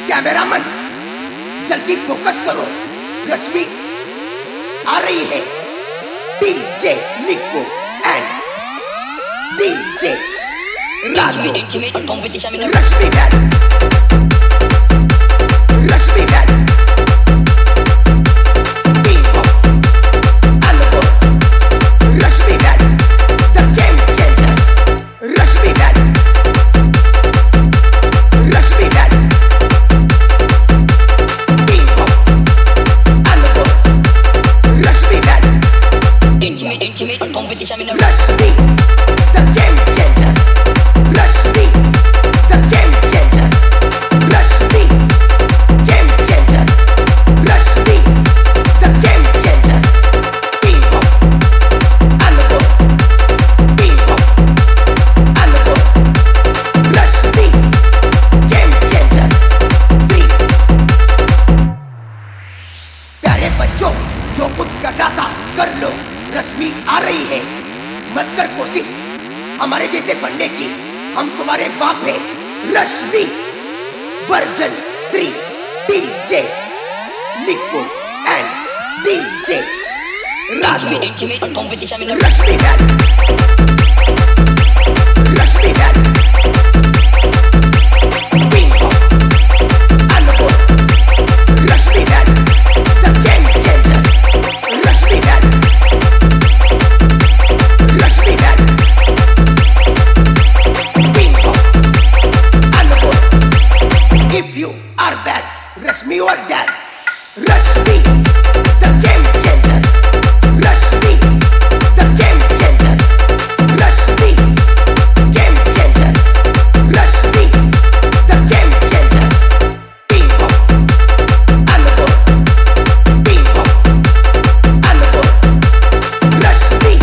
Cameraman जल्दी focus करो, रश्मि आ रही है। डीजे निको and DJ Raju, Rashmi dad, Rashmi dad, Bingo, Unable, Rashmi dad, the game changer, Rashmi dad, Rashmi dad, Bingo, Unable, Rashmi dad, Rashmi, the game changer, Rashmi, the game changer, Rashmi, game changer, Rashmi, the game changer, Bingo, Unable, Bingo, Unable, Rashmi, game changer, 3। प्यारे बच्चों, जो कुछ करना था कर लो, रश्मि आ रही है। मत कर कोशिश हमारे जैसे बनने की, हम तुम्हारे बाप हैं। रश्मि वर्जन 3, डीजे निको and DJ Raju, Rashmi dad, Rashmi dad, Bingo, Unable, Rashmi dad, the game changer, Rashmi dad, Rashmi dad, Bingo, Unable, if you are bad, Rashmi or dad, Rashmi, the game changer, Rashmi, the game changer, Rashmi, game changer, Rashmi, the game changer, Bingo, Unable, Bingo, Unable, Rashmi,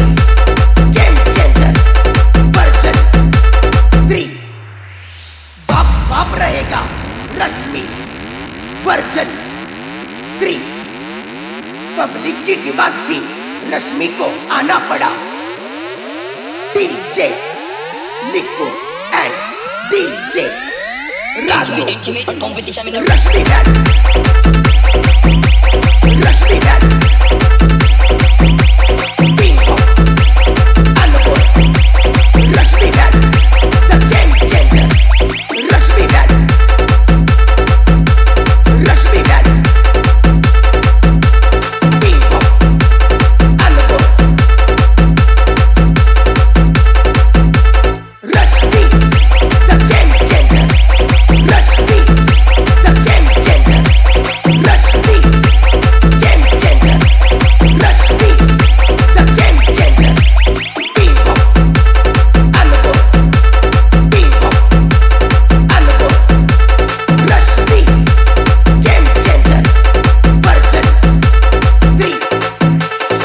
game changer, version 3। बाप बाप रहेगा, रश्मि version 3। Public की demand थी, रश्मि को आना पड़ा। DJ निको and DJ Raju, Rashmi dad, Rashmi dad,